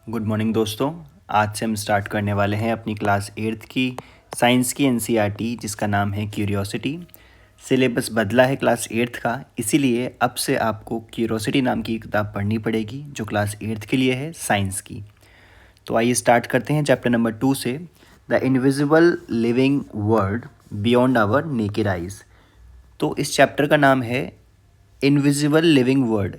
Good morning दोस्तों। आज से हम स्टार्ट करने वाले हैं अपनी क्लास 8th की साइंस की एनसीईआरटी जिसका नाम है क्यूरियोसिटी। सिलेबस बदला है क्लास 8th का, इसीलिए अब से आपको क्यूरियोसिटी नाम की किताब पढ़नी पड़ेगी जो क्लास 8th के लिए है साइंस की। तो आइए स्टार्ट करते हैं चैप्टर नंबर 2 से, the invisible living world beyond our naked eyes. तो इस चैप्टर का नाम है इनविजिबल लिविंग वर्ड।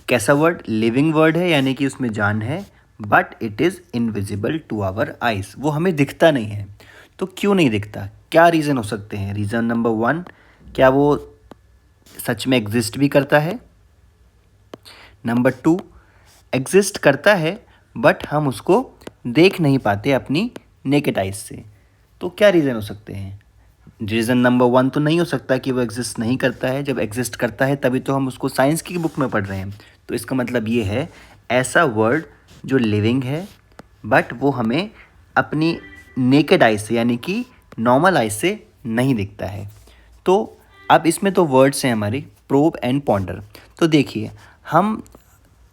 कैसा वर्ड? लिविंग वर्ड है, यानी कि उसमें जान है, but it is invisible to our eyes. वो हमें दिखता नहीं है। तो क्यों नहीं दिखता? क्या रीज़न हो सकते हैं? रीज़न नंबर 1, क्या वो सच में एग्जिस्ट भी करता है? नंबर 2, एग्जिस्ट करता है बट हम उसको देख नहीं पाते अपनी नेकेड आइज से। तो क्या रीज़न हो सकते हैं? रीज़न नंबर 1 तो नहीं हो सकता कि वो एग्जिस्ट नहीं करता है। जब एग्जिस्ट करता है तभी तो हम उसको साइंस की बुक में पढ़ रहे हैं। तो इसका मतलब ये है, ऐसा वर्ड जो लिविंग है बट वो हमें अपनी नेकेड आइज से यानी कि नॉर्मल आइज से नहीं दिखता है। तो अब इसमें तो वर्ड्स हैं हमारे प्रोब एंड पॉन्डर। तो देखिए, हम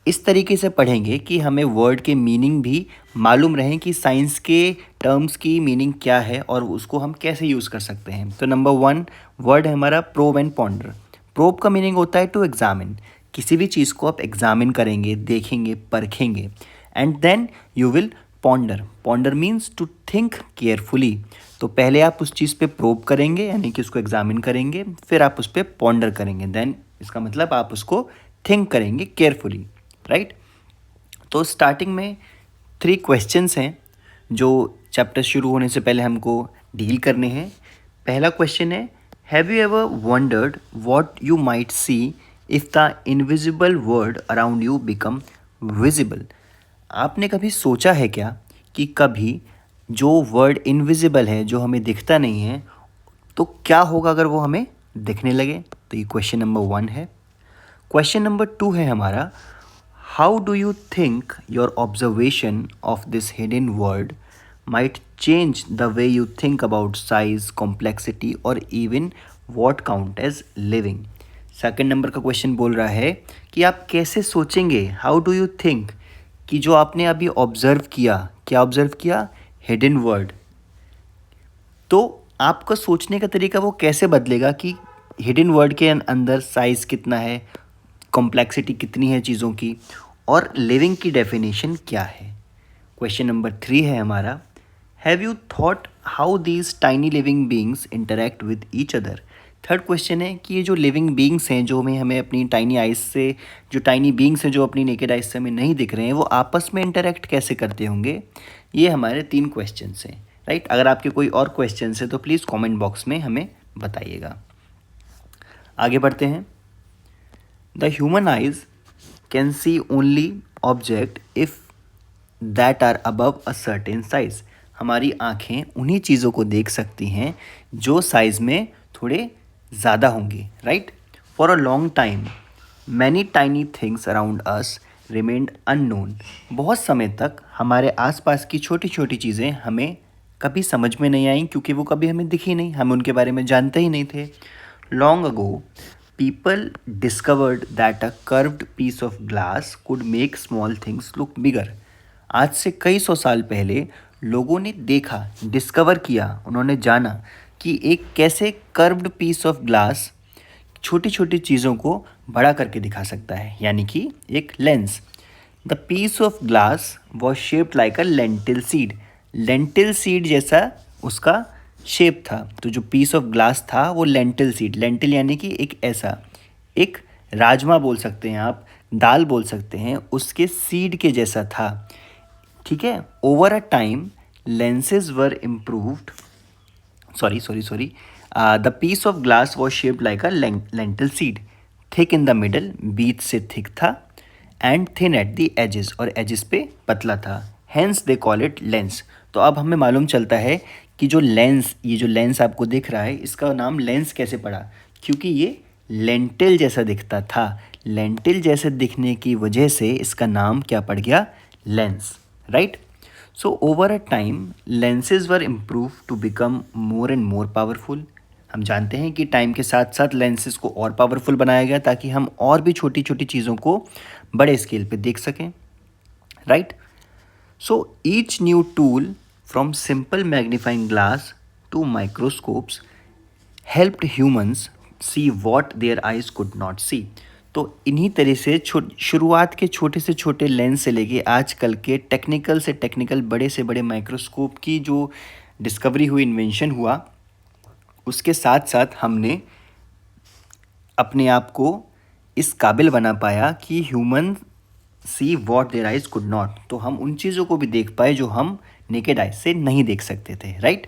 इस तरीके से पढ़ेंगे कि हमें वर्ड के मीनिंग भी मालूम रहें कि साइंस के टर्म्स की मीनिंग क्या है और उसको हम कैसे यूज़ कर सकते हैं। तो नंबर 1 वर्ड है हमारा प्रोब एंड पॉन्डर। प्रोब का मीनिंग होता है टू एग्जामिन। किसी भी चीज़ को आप एग्जामिन करेंगे, देखेंगे, परखेंगे, and then you will ponder. Ponder means to think carefully. तो पहले आप उस चीज़ पे प्रोब करेंगे यानी कि उसको एग्जामिन करेंगे, फिर आप उस पर पॉन्डर करेंगे, देन इसका मतलब आप उसको थिंक करेंगे केयरफुली, राइट। तो स्टार्टिंग में 3 क्वेश्चंस हैं जो चैप्टर शुरू होने से पहले हमको डील करने हैं। पहला क्वेश्चन है, have you ever wondered what you might see if the invisible world around you become visible. आपने कभी सोचा है क्या कि कभी जो वर्ड इनविजिबल है, जो हमें दिखता नहीं है, तो क्या होगा अगर वो हमें दिखने लगे? तो ये क्वेश्चन नंबर 1 है। क्वेश्चन नंबर 2 है हमारा, how do you think your observation of this hidden world might change the way you think about size, complexity और even what count as living. Second number का क्वेश्चन बोल रहा है कि आप कैसे सोचेंगे, हाउ डू यू थिंक, कि जो आपने अभी ऑब्जर्व किया, क्या ऑब्जर्व किया? Hidden world. तो आपका सोचने का तरीका वो कैसे बदलेगा कि हिडन वर्ड के अंदर साइज़ कितना है, कॉम्प्लेक्सिटी कितनी है चीज़ों की, और लिविंग की डेफिनेशन क्या है। क्वेश्चन नंबर 3 है हमारा, have you thought how these tiny living beings interact with each other. Third question है कि ये जो लिविंग बींग्स हैं, जो हमें अपनी टाइनी आइज से, जो टाइनी बींग्स हैं जो अपनी नेकेड आइज से हमें नहीं दिख रहे हैं, वो आपस में इंटरेक्ट कैसे करते होंगे। ये हमारे 3 क्वेश्चंस हैं, राइट। अगर आपके कोई और क्वेश्चंस है तो प्लीज़ कमेंट बॉक्स में हमें बताइएगा। आगे बढ़ते हैं। The human eyes can see only object if that are above a certain size. हमारी आँखें उन्हीं चीज़ों को देख सकती हैं जो साइज़ में थोड़े ज़्यादा होंगे, right. For a long time many tiny things around us remained unknown. बहुत समय तक हमारे आसपास की छोटी छोटी चीज़ें हमें कभी समझ में नहीं आई, क्योंकि वो कभी हमें दिखी नहीं, हम उनके बारे में जानते ही नहीं थे। Long ago people discovered that a curved piece of glass could make small things look bigger। आज से कई सौ साल पहले लोगों ने देखा, डिस्कवर किया, उन्होंने जाना कि एक कैसे कर्व्ड पीस ऑफ ग्लास छोटी छोटी चीज़ों को बड़ा करके दिखा सकता है, यानी कि एक lens. The piece of glass was shaped like a lentil seed. Lentil seed जैसा उसका शेप था। तो जो पीस ऑफ ग्लास था वो लेंटिल सीड, लेंटिल यानी कि एक ऐसा, एक राजमा बोल सकते हैं आप, दाल बोल सकते हैं, उसके सीड के जैसा था, ठीक है। Over a time lenses were improved, sorry, the piece of glass was shaped like a lentil seed, thick in the middle, बीच से थिक था, and thin at the edges, और एजेस पे पतला था, hence they call it lens. तो अब हमें मालूम चलता है कि जो लेंस, ये जो लेंस आपको दिख रहा है, इसका नाम लेंस कैसे पड़ा? क्योंकि ये लेंटिल जैसा दिखता था। लेंटिल जैसे दिखने की वजह से इसका नाम क्या पड़ गया? Lens, right. So over a time lenses were improve to become more and more powerful. हम जानते हैं कि टाइम के साथ साथ लेंसेज को और पावरफुल बनाया गया ताकि हम और भी छोटी छोटी चीज़ों को बड़े स्केल पे देख सकें, right. So each new tool from simple magnifying glass to microscopes helped humans see what their eyes could not see. तो इन्हीं तरह से शुरुआत के छोटे से छोटे लेंस से लेके आजकल के टेक्निकल से टेक्निकल बड़े से बड़े माइक्रोस्कोप की जो डिस्कवरी हुई, इन्वेंशन हुआ, उसके साथ साथ हमने अपने आप को इस काबिल बना पाया कि human see what their eyes could not. तो हम उन चीज़ों को भी देख पाए जो हम नेकेड आइज से नहीं देख सकते थे, right.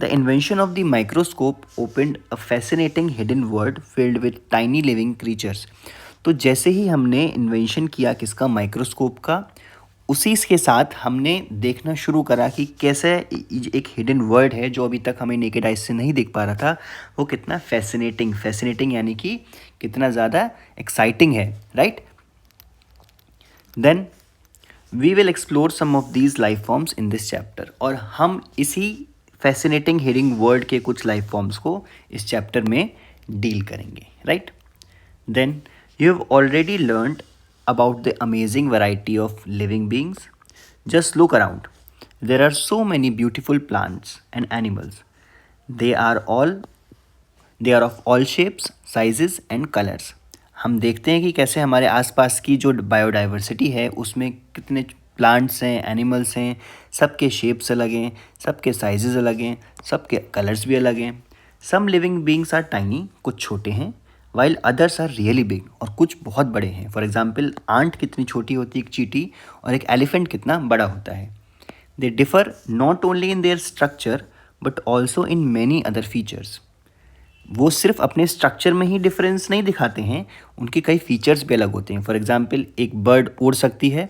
The invention of the microscope opened a fascinating hidden world filled with tiny living creatures. तो जैसे ही हमने इन्वेंशन किया किसका, माइक्रोस्कोप का, उसी के साथ हमने देखना शुरू करा कि कैसे एक हिडन वर्ल्ड है जो अभी तक हमें नेकेड आइज से नहीं देख पा रहा था, वो कितना फैसिनेटिंग यानी कि कितना ज़्यादा एक्साइटिंग है, right. Then we will explore some of these life forms in this chapter. और हम इसी फैसिनेटिंग हिडन वर्ल्ड के कुछ लाइफ फॉर्म्स को इस चैप्टर में डील करेंगे, right. Then you have already learned about the amazing variety of living beings. Just look around. There are so many beautiful plants and animals. They are of all shapes, sizes and colors. हम देखते हैं कि कैसे हमारे आसपास की जो biodiversity है उसमें कितने प्लांट्स हैं, एनिमल्स हैं, सबके शेप्स अलग हैं, सबके साइजेस अलग हैं, सबके कलर्स भी अलग हैं। Some living beings are tiny, कुछ छोटे हैं, while others are really big, और कुछ बहुत बड़े हैं। फॉर एग्जाम्पल आंट कितनी छोटी होती है एक चींटी, और एक एलिफेंट कितना बड़ा होता है। They differ not only in their structure but also in many other features. वो सिर्फ अपने स्ट्रक्चर में ही डिफरेंस नहीं दिखाते हैं, उनके कई फीचर्स भी अलग होते हैं। फॉर एग्जाम्पल एक बर्ड उड़ सकती है,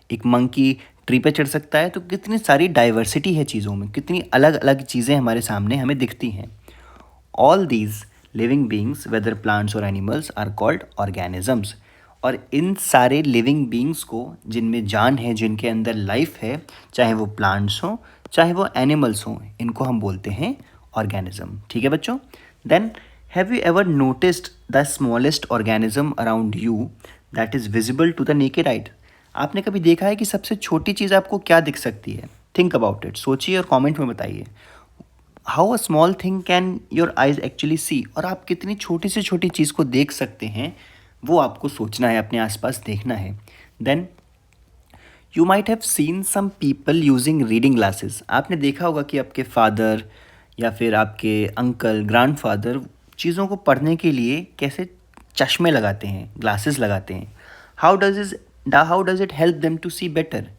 एक मंकी ट्री पे चढ़ सकता है। तो कितनी सारी डाइवर्सिटी है चीज़ों में, कितनी अलग अलग चीज़ें हमारे सामने हमें दिखती हैं। All these living beings whether plants और एनिमल्स आर कॉल्ड ऑर्गेनिजम्स। और इन सारे लिविंग बींग्स को, जिनमें जान है, जिनके अंदर लाइफ है, चाहे वो प्लांट्स हों चाहे वो एनिमल्स हों, इनको हम बोलते हैं ऑर्गेनिज्म। ठीक है बच्चों। Then have you ever noticed the smallest organism around you that is visible to the naked eye? आपने कभी देखा है कि सबसे छोटी चीज़ आपको क्या दिख सकती है? थिंक अबाउट इट, सोचिए और कॉमेंट में बताइए। How a small thing can your eyes actually see? और आप कितनी छोटी से छोटी चीज़ को देख सकते हैं, वो आपको सोचना है, अपने आसपास देखना है। Then you might have seen some people using reading glasses. आपने देखा होगा कि आपके फादर या फिर आपके अंकल, ग्रैंडफादर चीज़ों को पढ़ने के लिए कैसे चश्मे लगाते हैं, ग्लासेस लगाते हैं। How does it help them to see better?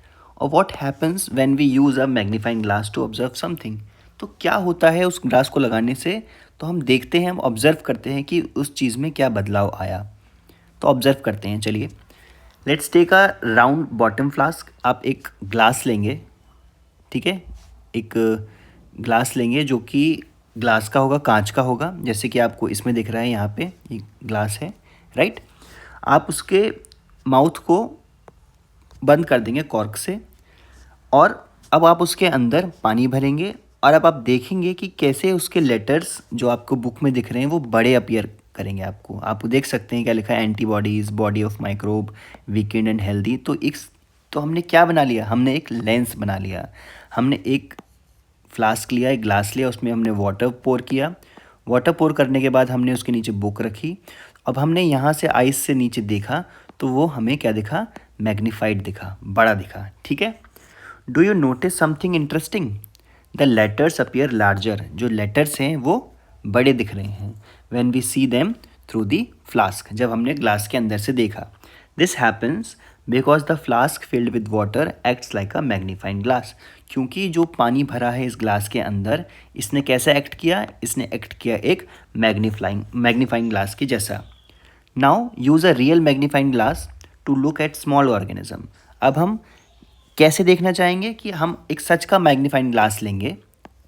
और what happens when we use a magnifying glass to observe something? तो क्या होता है उस ग्लास को लगाने से? तो हम देखते हैं, हम ऑब्ज़र्व करते हैं कि उस चीज़ में क्या बदलाव आया। तो ऑब्ज़र्व करते हैं, चलिए। Let's take a round bottom flask. आप एक ग्लास लेंगे, ठीक है, एक ग्लास लेंगे जो कि ग्लास का होगा, कांच का होगा, जैसे कि आपको इसमें दिख रहा है, यहाँ पे ये ग्लास है, राइट। आप उसके माउथ को बंद कर देंगे कॉर्क से, और अब आप उसके अंदर पानी भरेंगे, और अब आप देखेंगे कि कैसे उसके लेटर्स जो आपको बुक में दिख रहे हैं वो बड़े अपीयर करेंगे आपको। आप देख सकते हैं क्या लिखा है, antibodies, body of microbe, weekend and healthy. तो हमने क्या बना लिया? हमने एक लेंस बना लिया। हमने एक फ्लास्क लिया, एक ग्लास लिया, उसमें हमने वाटर पोर किया। वाटर पोर करने के बाद हमने उसके नीचे बुक रखी। अब हमने यहाँ से आइस से नीचे देखा तो वो हमें क्या दिखा? मैग्नीफाइड दिखा, बड़ा दिखा, ठीक है। Do you notice something interesting? The letters appear larger. जो लेटर्स हैं वो बड़े दिख रहे हैं when we see them through the flask, जब हमने ग्लास के अंदर से देखा। This happens because the flask filled with water acts like a magnifying glass. क्योंकि जो पानी भरा है इस ग्लास के अंदर, इसने कैसा एक्ट किया? इसने एक्ट किया एक मैग्नीफाइंग ग्लास के जैसा। Now use a real magnifying glass to look at small organism. अब हम कैसे देखना चाहेंगे कि हम एक सच का मैग्नीफाइंग ग्लास लेंगे,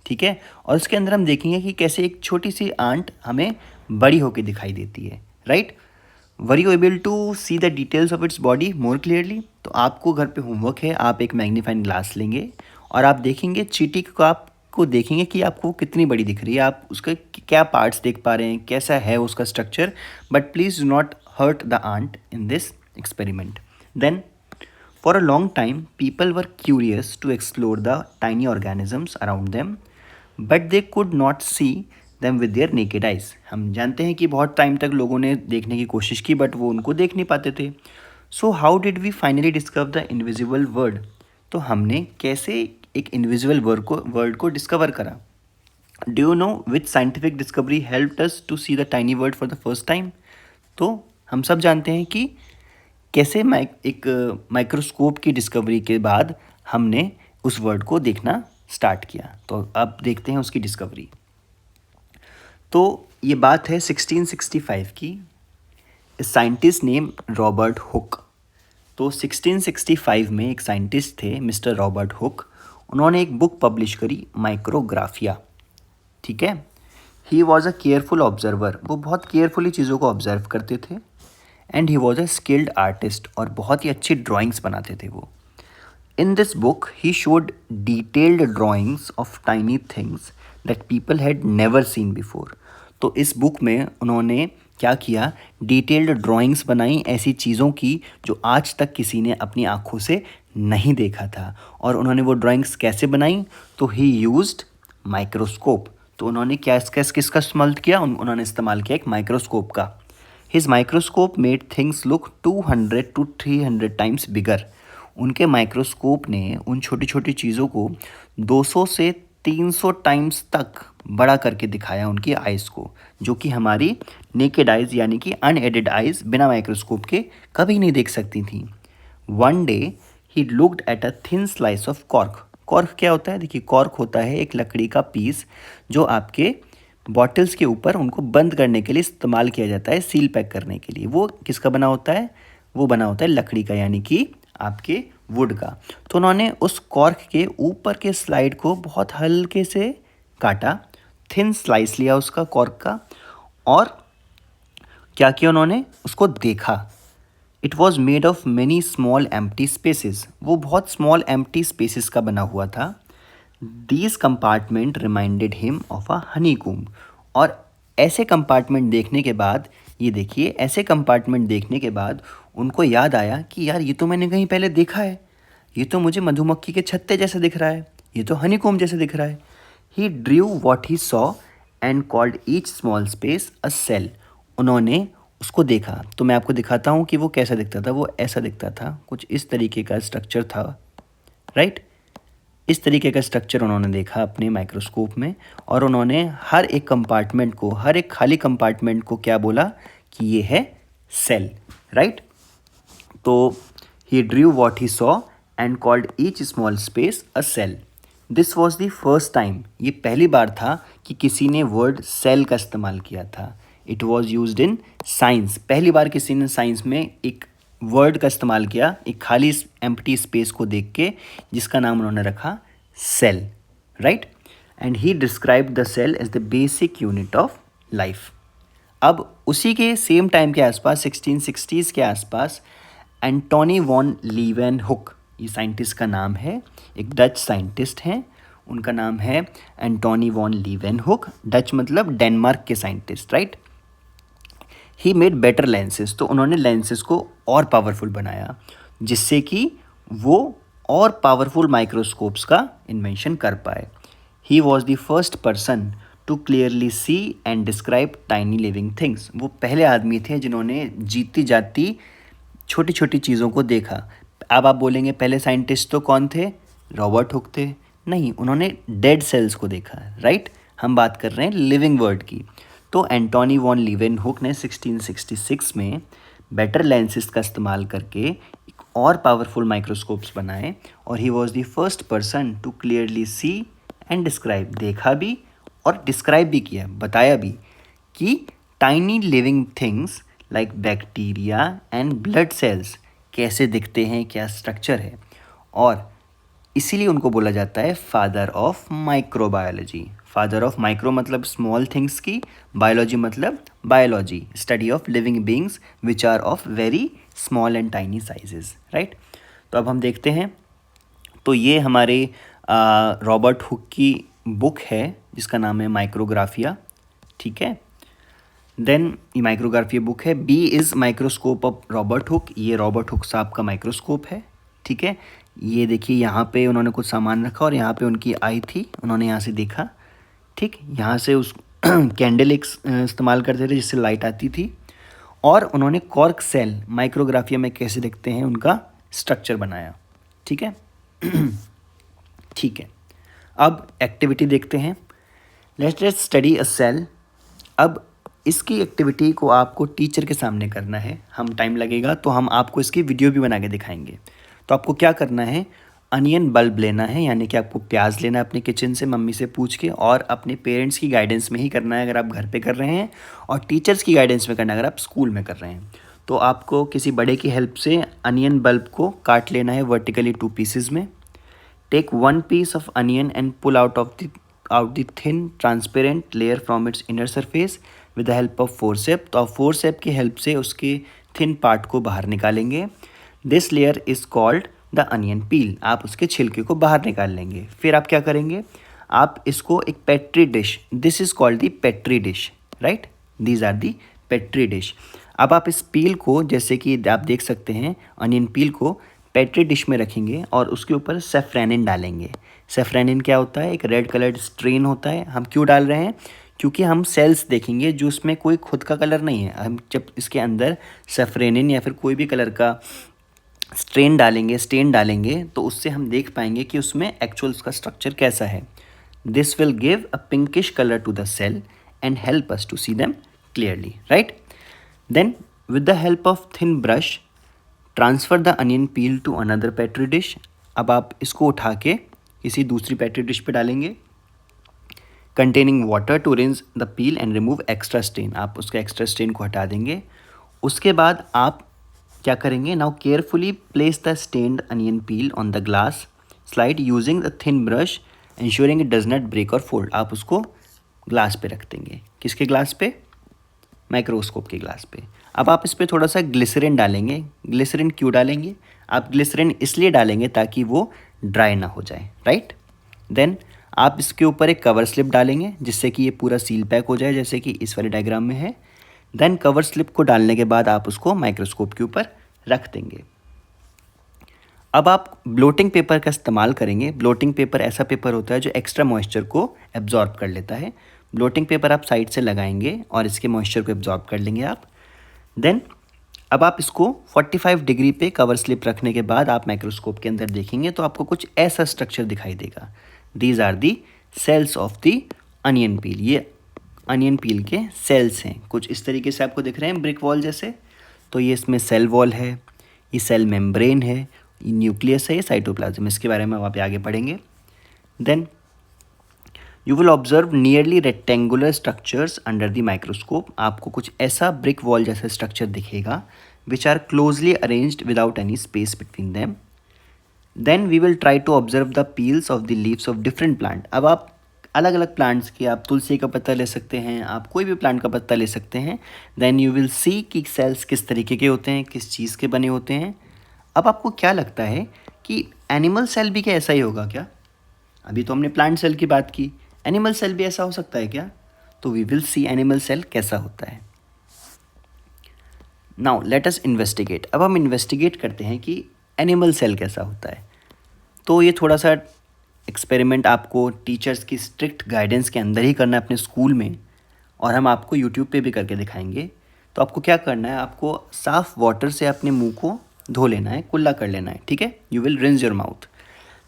ठीक है, और उसके अंदर हम देखेंगे कि कैसे एक छोटी सी आंट हमें बड़ी होकर दिखाई देती है, right. Were you able to see the details of its body more clearly? तो आपको घर पे होमवर्क है, आप एक मैग्नीफाइंग ग्लास लेंगे और आप देखेंगे चींटी को, आपको देखेंगे कि आपको कितनी बड़ी दिख रही है, आप उसके क्या पार्ट्स देख पा रहे हैं, कैसा है उसका structure. But please do not hurt the ant in this experiment. Then For a long time, people were curious to explore the tiny organisms around them, but they could not see them with their naked eyes. हम जानते हैं कि बहुत time तक लोगों ने देखने की कोशिश की बट वो उनको देख नहीं पाते थे. So how did we finally discover the invisible world? तो हमने कैसे एक इनविजिबल वर्ल्ड को डिस्कवर करा? Do you know which scientific discovery helped us to see the tiny world for the first time? तो हम सब जानते हैं कि कैसे एक माइक्रोस्कोप की डिस्कवरी के बाद हमने उस वर्ड को देखना स्टार्ट किया. तो अब देखते हैं उसकी डिस्कवरी. तो ये बात है 1665 की. Scientist name Robert Hooke. तो 1665 में एक साइंटिस्ट थे मिस्टर रॉबर्ट हुक. उन्होंने एक बुक पब्लिश करी माइक्रोग्राफिया. ठीक है. He was a careful observer. वो बहुत केयरफुली चीज़ों को ऑब्जर्व करते थे. And he was a skilled artist. और बहुत ही अच्छी ड्राइंग्स बनाते थे वो. In this book, he showed detailed drawings of tiny things that people had never seen before. तो इस बुक में उन्होंने क्या किया? डिटेल्ड ड्राइंग्स बनाई ऐसी चीज़ों की जो आज तक किसी ने अपनी आँखों से नहीं देखा था. और उन्होंने वो ड्राइंग्स कैसे बनाई? तो ही यूज्ड माइक्रोस्कोप. तो उन्होंने किसका इस्तेमाल किया? उन्होंने इस्तेमाल किया एक माइक्रोस्कोप का. His microscope made things look 200 to 300 times bigger. उनके माइक्रोस्कोप ने उन छोटी छोटी चीज़ों को 200 से 300 टाइम्स तक बड़ा करके दिखाया उनकी आइज़ को, जो कि हमारी नेकेड आइज़ यानी कि अनएडेड आइज़ बिना माइक्रोस्कोप के कभी नहीं देख सकती थी. One day he looked at a thin slice of cork. Cork क्या होता है? देखिए, कॉर्क होता है एक लकड़ी का पीस जो आपके बॉटल्स के ऊपर उनको बंद करने के लिए इस्तेमाल किया जाता है, सील पैक करने के लिए. वो किसका बना होता है? वो बना होता है लकड़ी का, यानी कि आपके वुड का. तो उन्होंने उस कॉर्क के ऊपर के स्लाइड को बहुत हल्के से काटा, थिन स्लाइस लिया उसका कॉर्क का, और क्या किया उन्होंने? उसको देखा. It was made of many small empty spaces. वो बहुत स्मॉल एम्प्टी स्पेसिस का बना हुआ था. These compartment reminded him of a honeycomb. और ऐसे कंपार्टमेंट देखने के बाद, ये देखिए, ऐसे कंपार्टमेंट देखने के बाद उनको याद आया कि यार ये तो मैंने कहीं पहले देखा है. ये तो मुझे मधुमक्खी के छत्ते जैसा दिख रहा है. ये तो हनी कॉम्ब जैसा दिख रहा है. He drew what he saw and called each small space a cell. उन्होंने उसको देखा. तो मैं आपको दिखाता हूँ कि वो कैसा दिखता था. वो ऐसा दिखता था, कुछ इस तरीके का स्ट्रक्चर था. राइट. इस तरीके का स्ट्रक्चर उन्होंने देखा अपने माइक्रोस्कोप में, और उन्होंने हर एक कंपार्टमेंट को, हर एक खाली कंपार्टमेंट को क्या बोला? कि ये है सेल. राइट. तो he drew what he saw and called each small space a cell. This was the first time. ये पहली बार था कि किसी ने वर्ड सेल का इस्तेमाल किया था. It was used in science. पहली बार किसी ने साइंस में एक वर्ड का इस्तेमाल किया, एक खाली एम्प्टी स्पेस को देख के, जिसका नाम उन्होंने रखा cell. Right. And he describe the cell as the basic unit of life. अब उसी के सेम टाइम के आसपास, 1660s के आसपास, एंटोनी वॉन लीवेनहुक, ये साइंटिस्ट का नाम है, एक डच साइंटिस्ट हैं. उनका नाम है एंटोनी वॉन लीवेनहुक. डच मतलब डेनमार्क के scientist. Right. He made better lenses. तो उन्होंने लेंसेज को और पावरफुल बनाया, जिससे कि वो और पावरफुल माइक्रोस्कोप्स का इन्वेंशन कर पाए. He was the first person to clearly see and describe tiny living things. वो पहले आदमी थे जिन्होंने जीती जाती छोटी छोटी चीज़ों को देखा. अब आप बोलेंगे पहले साइंटिस्ट तो कौन थे? रॉबर्ट हुक थे. नहीं, उन्होंने डेड सेल्स को देखा. राइट. हम बात कर रहे हैं लिविंग वर्ल्ड की. तो एंटोनी वॉन लीवेनहुक ने 1666 में बेटर लेंसेज का इस्तेमाल करके एक और पावरफुल माइक्रोस्कोप्स बनाए, और he was the first person to clearly see and describe. देखा भी और डिस्क्राइब भी किया, बताया भी कि tiny living things like bacteria and blood cells कैसे दिखते हैं, क्या स्ट्रक्चर है. और इसीलिए उनको बोला जाता है father of microbiology. Father of micro मतलब स्मॉल थिंग्स की, बायोलॉजी मतलब biology, study of living beings which are of very small and tiny sizes. Right. तो अब हम देखते हैं. तो ये हमारे रॉबर्ट हुक की बुक है जिसका नाम है माइक्रोग्राफिया. ठीक है. देन ये माइक्रोग्राफिया बुक है. B is microscope of Robert Hooke. ये रॉबर्ट हुक साहब का माइक्रोस्कोप है. ठीक है। ये देखिए यहाँ पे उन्होंने कुछ सामान रखा और यहाँ पे उनकी आई थी, उन्होंने यहाँ से देखा, ठीक। यहाँ से उस कैंडल इस्तेमाल करते थे जिससे लाइट आती थी, और उन्होंने कॉर्क सेल माइक्रोग्राफिया में कैसे दिखते हैं उनका स्ट्रक्चर बनाया, ठीक है। ठीक है, अब एक्टिविटी देखते हैं। Let's study a cell. अब इसकी एक्टिविटी को आपको टीचर के सामने करना है। हम टाइम लगेगा तो हम आपको इसकी वीडियो भी बना के दिखाएंगे। तो आपको क्या करना है, अनियन बल्ब लेना है, यानी कि आपको प्याज लेना है अपने किचन से मम्मी से पूछ के, और अपने पेरेंट्स की गाइडेंस में ही करना है अगर आप घर पे कर रहे हैं, और टीचर्स की गाइडेंस में करना है अगर आप स्कूल में कर रहे हैं। तो आपको किसी बड़े की हेल्प से अनियन बल्ब को काट लेना है वर्टिकली 2 पीसेज में। Take 1 piece of onion and pull out the thin transparent layer from its inner surface with the help of forceps। तो आप forceps की हेल्प से उसके थिन पार्ट को बाहर निकालेंगे। This layer is called the onion पील। आप उसके छिलके को बाहर निकाल लेंगे। फिर आप क्या करेंगे, आप इसको एक petri dish, this is called the petri dish, right, these are the petri dish. अब आप इस पील को, जैसे कि आप देख सकते हैं, अनियन पील को पेट्री डिश में रखेंगे और उसके ऊपर सेफ्रेनिन डालेंगे। सेफ्रेनिन क्या होता है, एक रेड कलर्ड स्ट्रेन होता है। हम क्यों डाल रहे हैं, क्योंकि हम सेल्स देखेंगे जो उसमें कोई खुद का कलर नहीं है। हम जब इसके अंदर सेफ्रेनिन या फिर कोई भी कलर का स्ट्रेन डालेंगे तो उससे हम देख पाएंगे कि उसमें एक्चुअल उसका स्ट्रक्चर कैसा है। This will give a pinkish colour to the cell and help us to see them clearly, right. Then with the help of thin brush transfer the onion peel to another petri dish. अब आप इसको उठा के किसी दूसरी petri dish पे डालेंगे, containing water to rinse the peel and remove extra stain. आप उसके एक्स्ट्रा स्टेन को हटा देंगे। उसके बाद आप क्या करेंगे, now carefully place the stained onion peel on the glass slide using the thin brush ensuring it does not break और फोल्ड। आप उसको ग्लास पे रख देंगे। किसके ग्लास पे, माइक्रोस्कोप के ग्लास पे। अब आप इस पर थोड़ा सा ग्लिसरीन डालेंगे। ग्लिसरीन क्यों डालेंगे, आप ग्लिसरीन इसलिए डालेंगे ताकि वो ड्राई ना हो जाए, राइट। देन आप इसके ऊपर एक कवर स्लिप डालेंगे जिससे कि ये पूरा सील पैक हो जाए, जैसे कि इस वाले डायग्राम में है। देन कवर स्लिप को डालने के बाद आप उसको माइक्रोस्कोप के ऊपर रख देंगे। अब आप ब्लोटिंग पेपर का इस्तेमाल करेंगे। ब्लोटिंग पेपर ऐसा पेपर होता है जो एक्स्ट्रा मॉइस्चर को एब्जॉर्ब कर लेता है। ब्लोटिंग पेपर आप साइड से लगाएंगे और इसके मॉइस्चर को एब्जॉर्ब कर लेंगे आप। देन अब आप इसको 45 डिग्री पे कवर स्लिप रखने के बाद आप माइक्रोस्कोप के अंदर देखेंगे तो आपको कुछ ऐसा स्ट्रक्चर दिखाई देगा। These are the cells of the onion peel. ये अनियन पील के सेल्स हैं, कुछ इस तरीके से आपको दिख रहे हैं ब्रिक वॉल जैसे। तो ये इसमें सेल वॉल है, ये सेल मेम्ब्रेन है, ये न्यूक्लियस है, ये साइटोप्लाज्म। इसके बारे में हम आप आगे पढ़ेंगे। Then you will observe nearly rectangular structures under the microscope. आपको कुछ ऐसा ब्रिक वॉल जैसा स्ट्रक्चर दिखेगा which are closely arranged without any space between them. Then we will try to observe the peels of the leaves of different plant. अब आप अलग अलग plants के, आप तुलसी का पत्ता ले सकते हैं, आप कोई भी प्लांट का पत्ता ले सकते हैं। देन यू विल सी कि सेल्स किस तरीके के होते हैं, किस चीज़ के बने होते हैं। अब आपको क्या लगता है कि एनिमल सेल भी क्या ऐसा ही होगा क्या? अभी तो हमने प्लांट सेल की बात की, एनिमल सेल भी ऐसा हो सकता है क्या? तो we will see animal cell कैसा होता है। Now let us investigate. अब हम इन्वेस्टिगेट करते हैं कि एनिमल सेल कैसा होता है। तो ये थोड़ा सा एक्सपेरिमेंट आपको टीचर्स की स्ट्रिक्ट गाइडेंस के अंदर ही करना है अपने स्कूल में, और हम आपको यूट्यूब पे भी करके दिखाएंगे। तो आपको क्या करना है, आपको साफ़ वाटर से अपने मुंह को धो लेना है, कुल्ला कर लेना है, ठीक है। You will rinse your mouth.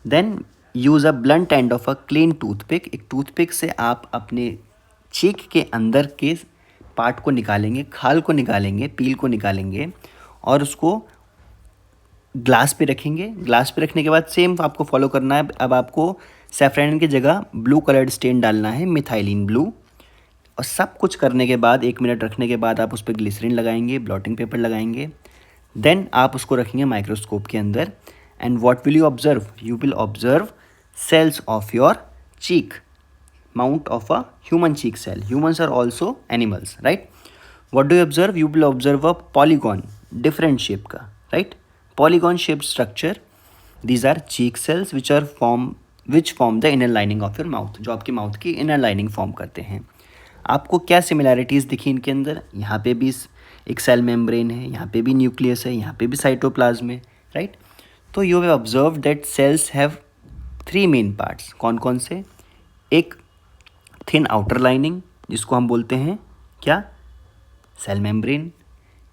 Then use a blunt end of a clean toothpick. एक टूथपिक से आप अपने चीक के अंदर के पार्ट को निकालेंगे, खाल को निकालेंगे, पील को निकालेंगे और उसको ग्लास पे रखेंगे। ग्लास पे रखने के बाद सेम आपको फॉलो करना है। अब आपको सैफ्रन की जगह ब्लू कलर्ड स्टेन डालना है, मिथाइलिन ब्लू। और सब कुछ करने के बाद 1 मिनट रखने के बाद आप उस पर ग्लिसरीन लगाएंगे, ब्लॉटिंग पेपर लगाएंगे। देन आप उसको रखेंगे माइक्रोस्कोप के अंदर। And what will you observe? You will observe cells of your cheek, mount of a human cheek cell. Humans are also animals, right? What do you observe? You will observe a polygon, different shape का, right? Polygon shaped structure. These are cheek cells which form the inner lining of your mouth, जो आपके mouth की inner lining form करते हैं। आपको क्या similarities दिखी इनके अंदर? यहाँ पे भी एक सेल मेम्ब्रेन है, यहाँ पे भी न्यूक्लियस है, यहाँ पे भी साइटोप्लाज्म है, राइट? तो you have observe that cells have 3 main parts. कौन कौन से? एक थिन आउटर लाइनिंग जिसको हम बोलते हैं क्या? Cell membrane.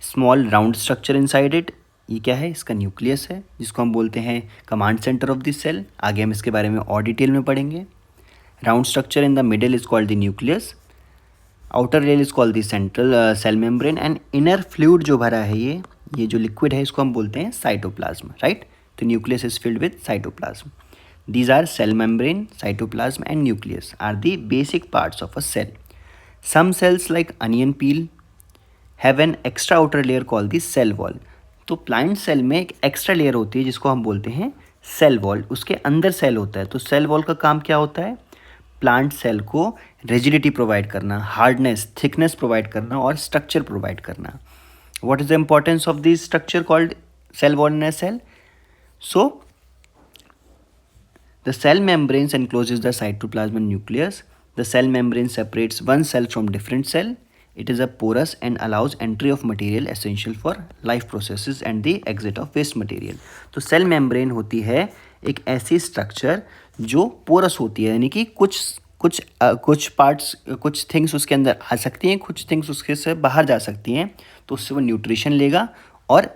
Small round structure inside it, ये क्या है? इसका न्यूक्लियस है जिसको हम बोलते हैं command centre of the cell. आगे हम इसके बारे में और डिटेल में पढ़ेंगे. Round structure in the middle is called the nucleus. Outer layer is called the central cell membrane. And inner fluid जो भरा है ये जो लिक्विड है इसको हम बोलते हैं साइटोप्लाज्म. राइट. तो nucleus is filled with cytoplasm. These are cell membrane, cytoplasm and nucleus are the basic parts of a cell. Some cells like onion peel have an extra outer layer called the cell wall. तो plant cell में एक extra layer होती है जिसको हम बोलते हैं cell wall. उसके अंदर सेल होता है. तो सेल वॉल का काम क्या होता है? प्लांट सेल को रिजिडिटी प्रोवाइड करना, हार्डनेस, थिकनेस प्रोवाइड करना और स्ट्रक्चर प्रोवाइड करना. What is the importance of this structure called cell wall in a cell? So the cell membranes encloses the cytoplasm and nucleus. The cell membrane separates one cell from different cell. It is a porous and allows entry of material essential for life processes and the exit of waste material. तो cell membrane होती है एक ऐसी structure जो porous होती है, यानी कि कुछ पार्ट्स, कुछ थिंग्स उसके अंदर आ सकती हैं, कुछ थिंग्स उसके से बाहर जा सकती हैं. तो उससे वो न्यूट्रिशन लेगा और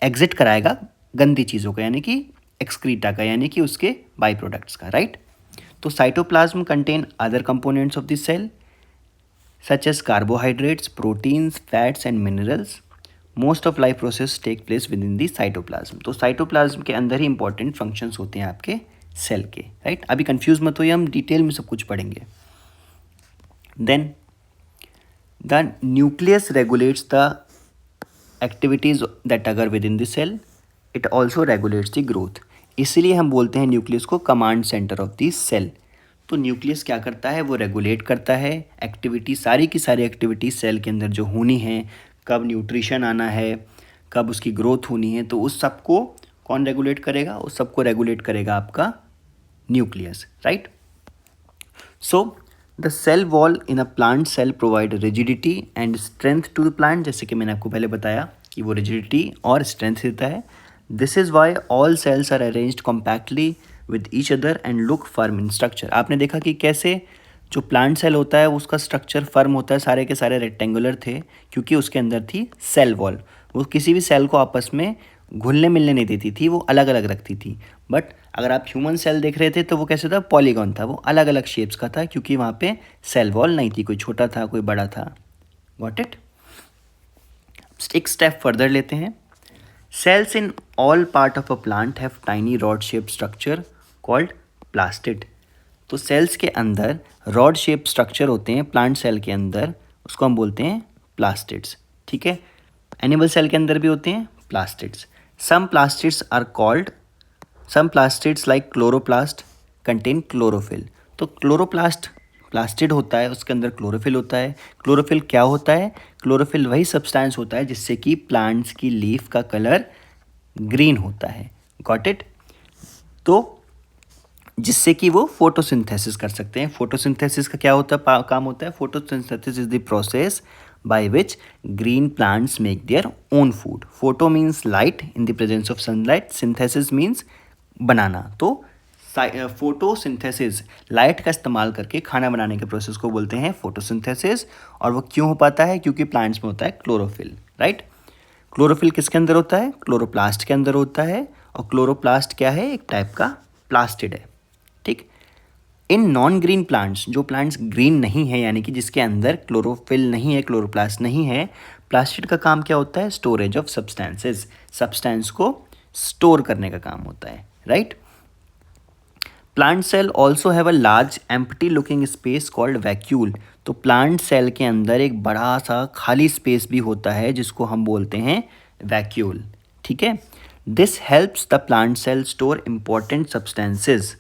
एग्जिट कराएगा गंदी चीज़ों का, यानी कि एक्सक्रीटा का, यानी कि उसके बाई प्रोडक्ट्स का. राइट. तो cytoplasm contain other components of the cell such as carbohydrates, proteins, fats and minerals. Most of life process take place within the cytoplasm. तो साइटोप्लाज्म के अंदर ही इंपॉर्टेंट फंक्शंस होते हैं आपके सेल के. Right. अभी कंफ्यूज मत होइए, हम डिटेल में सब कुछ पढ़ेंगे. Then the nucleus regulates the activities that occur within the cell. It also regulates the growth. इसीलिए हम बोलते हैं न्यूक्लियस को command centre of the cell. तो न्यूक्लियस क्या करता है? वो रेगुलेट करता है एक्टिविटी, सारी की सारी एक्टिविटी सेल के अंदर जो होनी है, कब न्यूट्रिशन आना है, कब उसकी ग्रोथ होनी है, तो उस सब को कौन रेगुलेट करेगा? उस सब को रेगुलेट करेगा आपका nucleus. Right. So the cell wall in a plant cell provide rigidity and strength to the plant. जैसे कि मैंने आपको पहले बताया कि वो रिजिडिटी और स्ट्रेंथ देता है. This is why all cells are arranged compactly with each other and look firm in structure. आपने देखा कि कैसे जो प्लांट सेल होता है उसका स्ट्रक्चर फर्म होता है. सारे के सारे रेक्टेंगुलर थे क्योंकि उसके अंदर थी सेल वॉल. वो किसी भी सेल को आपस में घुलने मिलने नहीं देती थी, वो अलग अलग रखती थी. बट अगर आप ह्यूमन सेल देख रहे थे तो वो कैसे था? पॉलीगॉन था. वो अलग अलग शेप्स का था क्योंकि वहाँ पे सेल वॉल नहीं थी. कोई छोटा था, कोई बड़ा था. Got it. एक स्टेप फर्दर लेते हैं. Cells in all part of a plant have tiny rod-shaped structure called plastid. तो सेल्स के अंदर रॉड शेप स्ट्रक्चर होते हैं प्लांट सेल के अंदर, उसको हम बोलते हैं प्लास्टिड्स. ठीक है. एनिमल सेल के अंदर भी होते हैं plastids. Some plastids like chloroplast contain chlorophyll. तो प्लास्टिड होता है, उसके अंदर क्लोरोफिल होता है. क्लोरोफिल क्या होता है? क्लोरोफिल वही सब्सटेंस होता है जिससे कि प्लांट्स की लीफ का कलर ग्रीन होता है. Got it. तो जिससे कि वो फोटोसिंथेसिस कर सकते हैं. फोटोसिंथेसिस का क्या काम होता है? Photosynthesis is the process by which green plants make their own food. Photo means light in the presence of sunlight. Synthesis means बनाना. तो फोटोसिंथेसिस, लाइट का इस्तेमाल करके खाना बनाने के प्रोसेस को बोलते हैं फोटोसिंथेसिस. और वो क्यों हो पाता है? क्योंकि प्लांट्स में होता है क्लोरोफिल. राइट. क्लोरोफिल किसके अंदर होता है? क्लोरोप्लास्ट के अंदर होता है. और क्लोरोप्लास्ट क्या है? एक टाइप का प्लास्टिड है. ठीक. इन नॉन ग्रीन प्लांट्स, जो प्लांट्स ग्रीन नहीं है यानी कि जिसके अंदर क्लोरोफिल नहीं है, क्लोरोप्लास्ट नहीं है, प्लास्टिड का काम क्या होता है? Storage of substances. सब्सटेंस को स्टोर करने का काम होता है. Right. Plant cell also have a large empty looking space called vacuole. तो प्लांट सेल के अंदर एक बड़ा सा खाली स्पेस भी होता है जिसको हम बोलते हैं वैक्यूल. ठीक है. This helps the plant cell store important substances,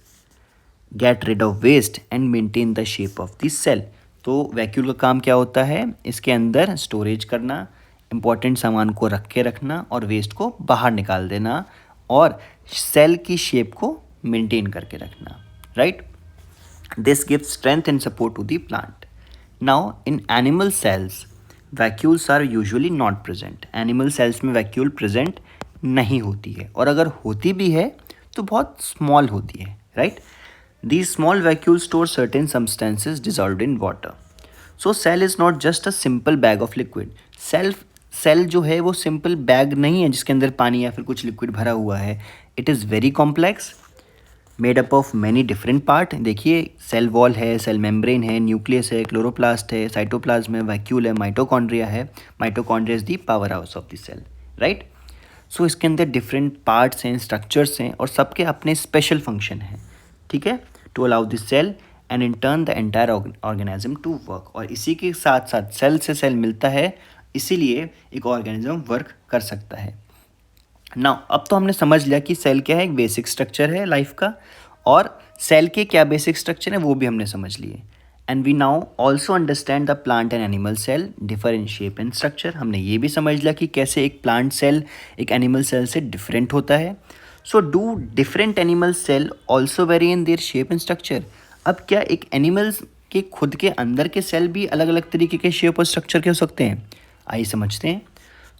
get rid of waste and maintain the shape of the cell. तो वैक्यूल का काम क्या होता है? इसके अंदर स्टोरेज करना, इंपॉर्टेंट सामान को रख के रखना और वेस्ट को बाहर निकाल देना और सेल की शेप को मेंटेन करके रखना. Right. This gives strength and support to the plant. Now in animal cells vacuoles are usually not present. Animal cells में वैक्यूल प्रेजेंट नहीं होती है, और अगर होती भी है तो बहुत स्मॉल होती है, right. These small vacuoles store certain substances dissolved in water. So cell is not just a simple bag of liquid. Cell जो है वो सिंपल बैग नहीं है जिसके अंदर पानी या फिर कुछ लिक्विड भरा हुआ है. It is very complex, made up of many different part. देखिए, सेल वॉल है, सेल मेम्ब्रेन है, न्यूक्लियस है, क्लोरोप्लास्ट है, साइटोप्लाज्म है, वैक्यूल है, माइटोकॉन्ड्रिया है. Mitochondria is the powerhouse of the cell, right. So इसके अंदर डिफरेंट पार्ट्स हैं, स्ट्रक्चर्स हैं, और सबके अपने स्पेशल फंक्शन हैं, ठीक है, to allow the cell and in turn the entire organism to work. और इसी के साथ साथ सेल से सेल मिलता है, इसीलिए एक ऑर्गेनिज्म वर्क कर सकता है. नाउ अब तो हमने समझ लिया कि सेल क्या है, एक बेसिक स्ट्रक्चर है लाइफ का, और सेल के क्या बेसिक स्ट्रक्चर है वो भी हमने समझ लिए. And we now also understand the plant and animal cell differ in shape and structure. हमने ये भी समझ लिया कि कैसे एक प्लांट सेल एक एनिमल सेल से डिफरेंट होता है. So do different animal cell also vary in their shape and structure. अब क्या एक एनिमल्स के खुद के अंदर के सेल भी अलग अलग तरीके के शेप और स्ट्रक्चर के हो सकते हैं? आइए समझते हैं.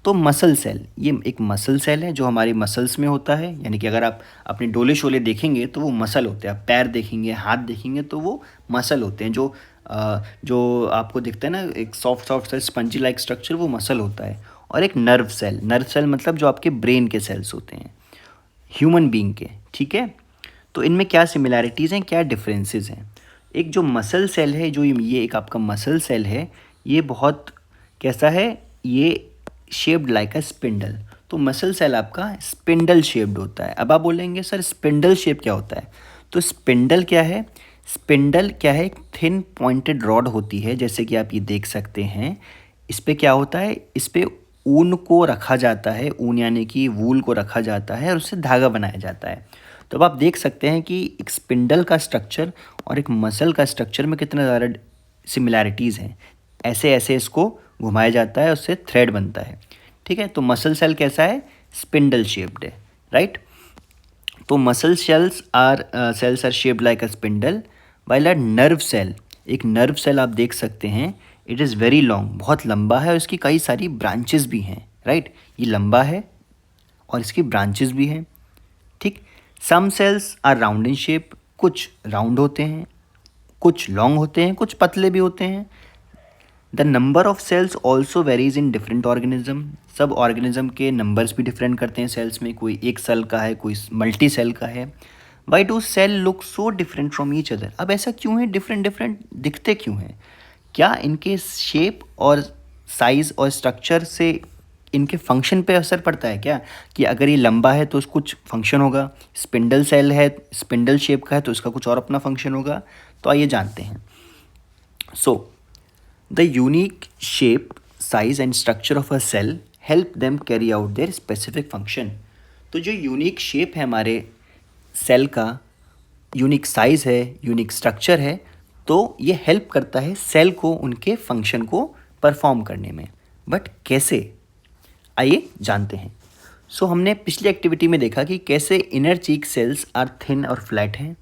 तो मसल सेल, ये एक मसल सेल है जो हमारी मसल्स में होता है. यानी कि अगर आप अपने डोले शोले देखेंगे तो वो मसल होते हैं. आप पैर देखेंगे, हाथ देखेंगे तो वो मसल होते हैं. जो आपको दिखता है ना, एक सॉफ्ट सॉफ्ट सा स्पंजी लाइक स्ट्रक्चर, वो मसल होता है. और एक नर्व सेल मतलब जो आपके ब्रेन के सेल्स होते हैं, ह्यूमन बीइंग के, ठीक है. तो इनमें क्या सिमिलैरिटीज़ हैं, क्या डिफरेंसेस हैं. एक जो मसल सेल है, जो ये एक आपका मसल सेल है, ये बहुत कैसा है, ये शेप्ड लाइक अ स्पिंडल. तो मसल सेल आपका स्पिंडल शेप्ड होता है. अब आप बोलेंगे सर स्पिंडल शेप क्या होता है? तो स्पिंडल क्या है, एक थिन पॉइंटेड रॉड होती है, जैसे कि आप ये देख सकते हैं. इस पे क्या होता है, इस पे ऊन को रखा जाता है, ऊन यानी कि वूल को रखा जाता है, और उससे धागा बनाया जाता है. तो अब आप देख सकते हैं कि एक स्पिंडल का स्ट्रक्चर और एक मसल का स्ट्रक्चर में कितना ज़्यादा सिमिलैरिटीज़ हैं. ऐसे ऐसे इसको घुमाया जाता है, उससे थ्रेड बनता है, ठीक है. तो मसल सेल कैसा है, स्पिंडल शेप्ड है, राइट. तो muscle cells are shaped like a spindle, while a nerve cell, एक नर्व सेल आप देख सकते हैं, इट इज़ वेरी लॉन्ग, बहुत लंबा है, और इसकी कई सारी ब्रांचेस भी हैं, राइट. ये लंबा है और इसकी ब्रांचेस भी हैं, ठीक. Some cells are round in shape, कुछ राउंड होते हैं, कुछ लॉन्ग होते हैं, कुछ पतले भी होते हैं. The number of cells also varies in different organism. सब ऑर्गेनिज्म के नंबर्स भी डिफरेंट करते हैं सेल्स में. कोई एक सेल का है, कोई मल्टी सेल का है. Why do cell look so different from each other. अब ऐसा क्यों है, डिफरेंट दिखते क्यों हैं? क्या इनके शेप और साइज़ और स्ट्रक्चर से इनके फंक्शन पे असर पड़ता है क्या? कि अगर ये लंबा है तो कुछ फंक्शन होगा, स्पिंडल सेल है, स्पिंडल शेप का है तो इसका कुछ और अपना फंक्शन होगा. तो आइए जानते हैं. So the unique shape, size and structure of a cell help them carry out their specific function. तो जो यूनिक शेप है हमारे सेल का, यूनिक साइज़ है, यूनिक स्ट्रक्चर है, तो ये हेल्प करता है सेल को उनके फंक्शन को परफॉर्म करने में. बट कैसे, आइए जानते हैं. सो हमने पिछली एक्टिविटी में देखा कि कैसे inner cheek cells are thin और फ्लैट हैं.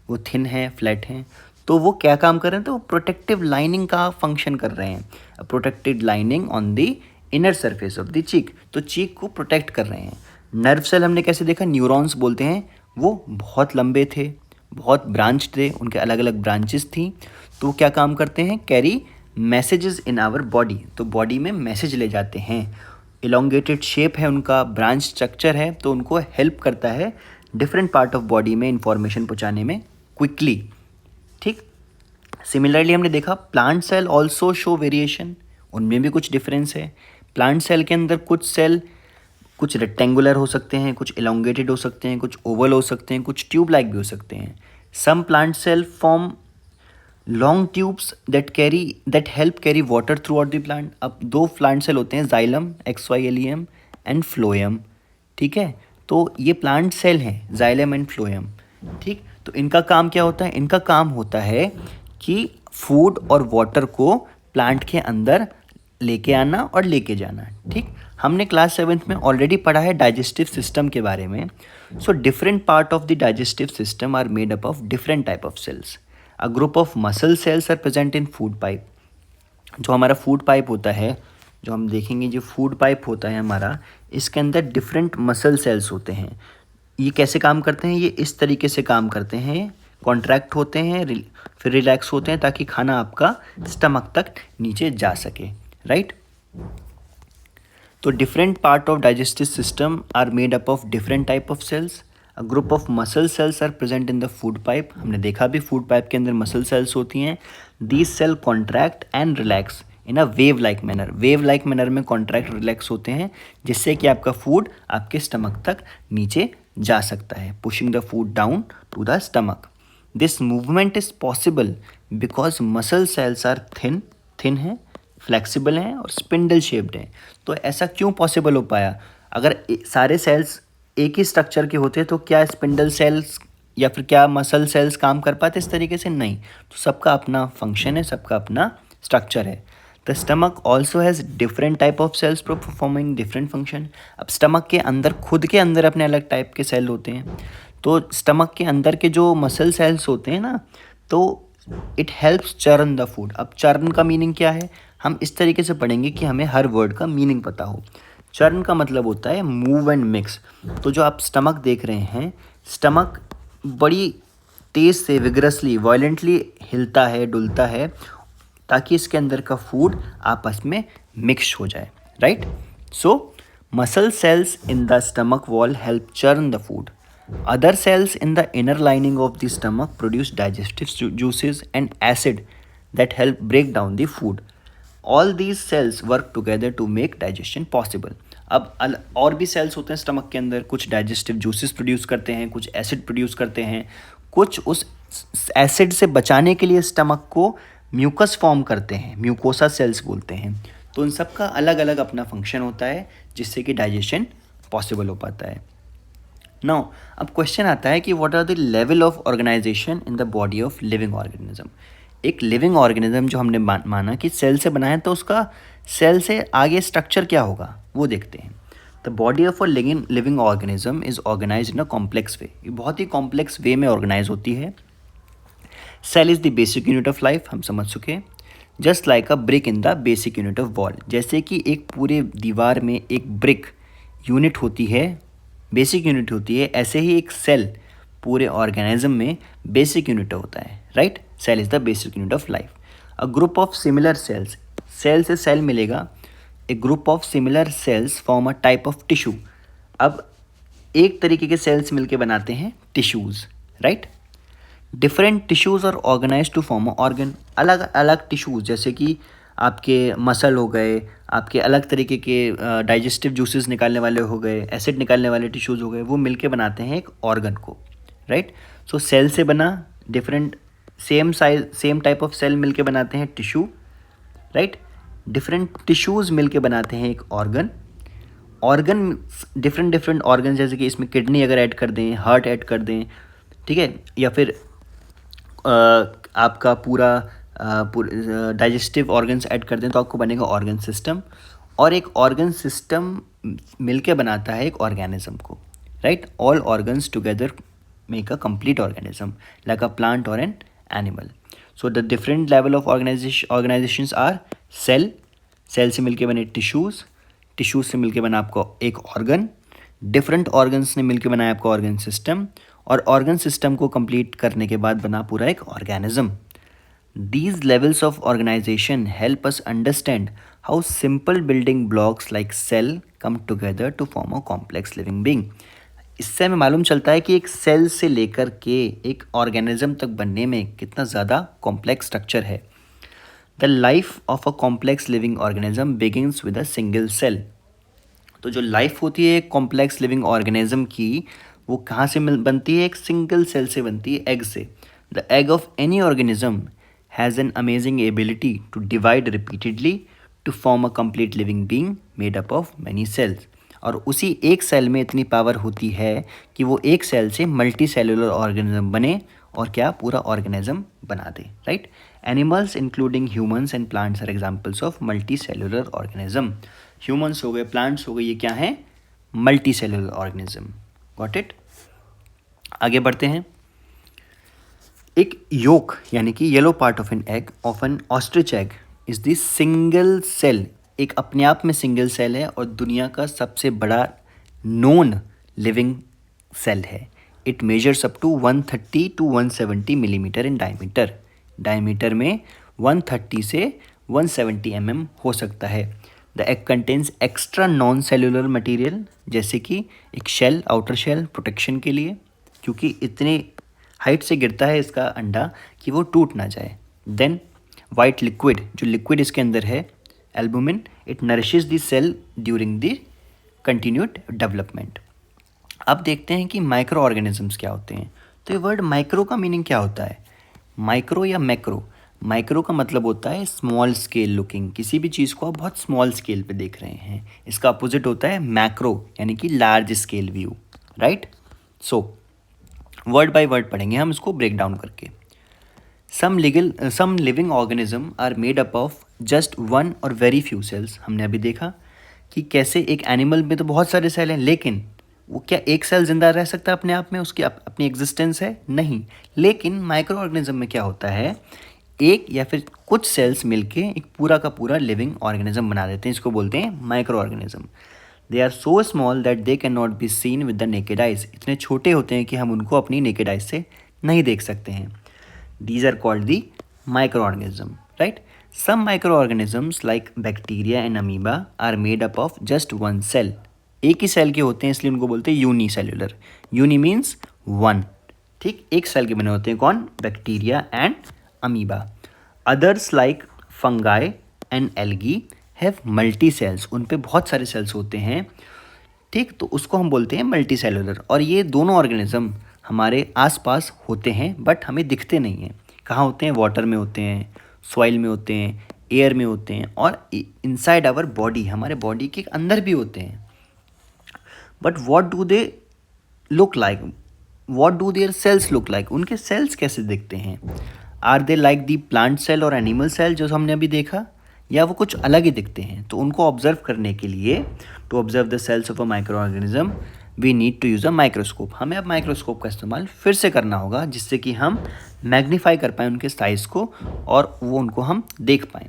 वो थिन है, फ्लैट हैं, तो वो क्या काम कर रहे हैं, तो वो प्रोटेक्टिव लाइनिंग का फंक्शन कर रहे हैं. Protected lining on the inner surface of the cheek, तो चीक को प्रोटेक्ट कर रहे हैं. नर्व सेल हमने कैसे देखा, न्यूरॉन्स बोलते हैं, वो बहुत लंबे थे, बहुत ब्रांच थे, उनके अलग अलग ब्रांचेस थी. तो क्या काम करते हैं, carry messages in our body, तो बॉडी में मैसेज ले जाते हैं. इलोंगेटेड शेप है उनका, ब्रांच स्ट्रक्चर है, तो उनको हेल्प करता है डिफरेंट पार्ट ऑफ बॉडी में इंफॉर्मेशन पहुंचाने में क्विकली, ठीक. सिमिलरली हमने देखा plant cell also show variation, उनमें भी कुछ डिफरेंस है. प्लांट सेल के अंदर कुछ रेक्टेंगुलर हो सकते हैं, कुछ इलोंगेटेड हो सकते हैं, कुछ ओवल हो सकते हैं, कुछ ट्यूब लाइक भी हो सकते हैं. Some plant cell form long tubes that help carry water throughout the plant. अब दो प्लांट सेल होते हैं, जाइलम XYLEM एंड फ्लोएम, ठीक है. तो ये प्लांट सेल हैं, जाइलम एंड फ्लोएम, ठीक. तो इनका काम क्या होता है, इनका काम होता है कि फूड और वाटर को प्लांट के अंदर लेके आना और लेके जाना, ठीक. हमने क्लास 7th में ऑलरेडी पढ़ा है डाइजेस्टिव सिस्टम के बारे में. So different part of the digestive system are made up of different type of cells. A group of muscle cells are present in food pipe. जो हमारा फूड पाइप होता है, जो हम देखेंगे, जो फूड पाइप होता है हमारा, इसके अंदर डिफरेंट मसल सेल्स होते हैं। ये कैसे काम करते हैं? ये इस तरीके से काम करते हैं, कॉन्ट्रैक्ट होते हैं फिर रिलैक्स होते हैं ताकि खाना आपका स्टमक तक नीचे जा सके, राइट। तो different part of digestive system are made up of different type of cells. A group of muscle cells are present in the food pipe. हमने देखा भी फूड पाइप के अंदर मसल सेल्स होती हैं। These cell contract and relax in a wave like manner. Wave like manner में contract relax होते हैं जिससे कि आपका फूड आपके स्टमक तक नीचे जा सकता है, pushing the food down to the stomach. This movement is possible because muscle cells are thin है, फ्लेक्सिबल हैं और स्पिंडल शेप्ड हैं। तो ऐसा क्यों पॉसिबल हो पाया? अगर सारे सेल्स एक ही स्ट्रक्चर के होते तो क्या स्पिंडल सेल्स या फिर क्या मसल सेल्स काम कर पाते इस तरीके से? नहीं। तो सबका अपना फंक्शन है, सबका अपना स्ट्रक्चर है। The stomach also has different type of cells performing different function. अब स्टमक के अंदर खुद के अंदर अपने अलग टाइप के सेल होते हैं। तो स्टमक के अंदर के जो मसल सेल्स होते हैं ना, तो it helps churn the food. अब चर्न का मीनिंग क्या है? हम इस तरीके से पढ़ेंगे कि हमें हर वर्ड का मीनिंग पता हो। चर्न का मतलब होता है मूव एंड मिक्स। तो जो आप स्टमक देख रहे हैं, स्टमक बड़ी तेज़ से विगरसली वायलेंटली हिलता है, डुलता है ताकि इसके अंदर का फूड आपस में मिक्स हो जाए, right. So muscle cells in the stomach wall help churn the food. Other cells in the inner lining of the stomach produce digestive juices and acid that help break down the food. All these cells work together to make digestion possible. अब और भी sales होते हैं stomach के अंदर, कुछ digestive juices produce करते हैं, कुछ एसिड प्रोड्यूस करते हैं, कुछ उस एसिड से बचाने के लिए स्टमक को म्यूकस फॉर्म करते हैं, म्यूकोसा सेल्स बोलते हैं. तो उन सब का अलग अलग अपना फंक्शन होता है जिससे कि डाइजेशन पॉसिबल हो पाता है. नाउ अब क्वेश्चन आता है कि what are the level of organisation in the body of living organism. एक लिविंग ऑर्गेनिज्म जो हमने माना कि सेल से बना है, तो उसका सेल से आगे स्ट्रक्चर क्या होगा वो देखते हैं. The body of a living organism is organise in a complex way. ये बहुत ही कॉम्प्लेक्स वे में ऑर्गेनाइज होती है. Cell is the basic unit of life, हम समझ चुके. Just like a brick in the basic unit of wall. जैसे कि एक पूरे दीवार में एक ब्रिक यूनिट होती है, बेसिक यूनिट होती है, ऐसे ही एक सेल पूरे ऑर्गेनिज्म में बेसिक यूनिट होता है, right. Cell is the basic unit of life. A group of similar cells, cell से सेल मिलेगा. A group of similar cells form a type of tissue. अब एक तरीके के सेल्स मिलके बनाते हैं tissues, right. Different tissues are organise to form a organ. अलग अलग टिश्यूज़ जैसे कि आपके मसल हो गए, आपके अलग तरीके के डाइजेस्टिव जूसेस निकालने वाले हो गए, एसिड निकालने वाले टिश्यूज़ हो गए, वो मिलके बनाते हैं एक ऑर्गन को, राइट. सो सेल से बना different same size same type of cell मिलके बनाते हैं टिश्यू, राइट. डिफरेंट टिश्यूज़ मिलके बनाते हैं एक ऑर्गन. ऑर्गन डिफरेंट ऑर्गन जैसे कि इसमें किडनी अगर ऐड कर दें, हार्ट ऐड कर दें, ठीक है, या फिर आपका पूरा डाइजेस्टिव ऑर्गन्स ऐड कर दें तो आपको बनेगा ऑर्गन सिस्टम. और एक ऑर्गन सिस्टम मिलके बनाता है एक ऑर्गेनिज्म को, right. All organs together make a complete organism like a plant और an animal. So the different level of organisations are cell, cell से मिलके बने टिश्यूज़, टिश्यूज़ से मिलके बना आपको एक ऑर्गन, डिफरेंट ऑर्गन्स ने मिलके बनाया आपका ऑर्गन सिस्टम, और ऑर्गन सिस्टम को कंप्लीट करने के बाद बना पूरा एक organism. These levels of organization help us understand how simple building blocks like cell come together to form a complex living being. इससे हमें मालूम चलता है कि एक सेल से लेकर के एक ऑर्गेनिज्म तक बनने में कितना ज़्यादा कॉम्प्लेक्स स्ट्रक्चर है. The life of a complex living organism begins with a single cell. तो जो लाइफ होती है एक कॉम्प्लेक्स लिविंग ऑर्गेनिज्म की, वो कहाँ से बनती है? एक सिंगल सेल से बनती है, एग से. The egg of any organism has an amazing ability to divide repeatedly to form a complete living being made up of many cells. और उसी एक सेल में इतनी पावर होती है कि वो एक सेल से मल्टी सेलुलर ऑर्गेनिज्म बने और क्या पूरा ऑर्गेनिज्म बना दे, right. Animals including humans and plants are examples of multicellular organism. Humans हो गए, प्लांट्स हो गए, ये क्या है? Multicellular organism. Got it. आगे बढ़ते हैं. एक योक यानी कि yellow part of an egg of an ostrich egg is the single cell एक अपने आप में सिंगल सेल है और दुनिया का सबसे बड़ा नोन लिविंग सेल है। It measures up to 130 to 170 millimetre in diameter. Diameter में 130 से 170 हो सकता है। The egg contains extra non cellular material, जैसे कि एक शेल, आउटर शेल प्रोटेक्शन के लिए, क्योंकि इतने हाइट से गिरता है इसका अंडा कि वो टूट ना जाए। देन वाइट लिक्विड, जो लिक्विड इसके अंदर है, albumin, it nourishes the cell during the continued development. अब देखते हैं कि माइक्रो ऑर्गेनिजम्स क्या होते हैं। तो ये वर्ड माइक्रो का मीनिंग क्या होता है? माइक्रो या मैक्रो? माइक्रो का मतलब होता है स्मॉल स्केल लुकिंग, किसी भी चीज़ को आप बहुत स्मॉल स्केल पे देख रहे हैं। इसका अपोजिट होता है मैक्रो, यानी कि large scale view, right? So word by word पढ़ेंगे हम इसको ब्रेक डाउन करके। Some living organism are made up of just one or very few cells. हमने अभी देखा कि कैसे एक एनिमल में तो बहुत सारे सेल हैं, लेकिन वो क्या एक सेल जिंदा रह सकता है अपने आप में? उसकी अपनी एग्जिस्टेंस है? नहीं। लेकिन माइक्रो ऑर्गेनिज्म में क्या होता है, एक या फिर कुछ सेल्स मिलके एक पूरा का पूरा लिविंग ऑर्गेनिज्म बना देते हैं। इसको बोलते हैं micro organism. They are so small that they can not be seen with the naked eyes. इतने छोटे होते हैं कि हम उनको अपनी नेकेड आइज से नहीं देख सकते हैं। These are called the microorganism, right? Some microorganisms like bacteria and amoeba are made up of just one cell. एक ही सेल के होते हैं, इसलिए उनको बोलते हैं यूनिसेल्युलर। यूनि मीन्स वन, ठीक? एक सेल के बने होते हैं। कौन? Bacteria and amoeba. Others like fungi and algae have multi cells. उन पे बहुत सारे सेल्स होते हैं, ठीक? तो उसको हम बोलते हैं मल्टी सेलुलर। और ये दोनों ऑर्गेनिज्म हमारे आसपास होते हैं, बट हमें दिखते नहीं हैं। कहाँ होते हैं? वाटर में होते हैं, सॉइल में होते हैं, एयर में होते हैं, और इनसाइड आवर बॉडी, हमारे बॉडी के अंदर भी होते हैं। But what do they look like? What do their cells look like? उनके सेल्स कैसे दिखते हैं? Are they like the plant cell or animal cell जो हमने अभी देखा, या वो कुछ अलग ही दिखते हैं? तो उनको ऑब्जर्व करने के लिए, to observe the cells of a micro organism, we need to use a microscope. हमें अब माइक्रोस्कोप का इस्तेमाल फिर से करना होगा, जिससे कि हम मैग्नीफाई कर पाएँ उनके साइज़ को और वो उनको हम देख पाएँ।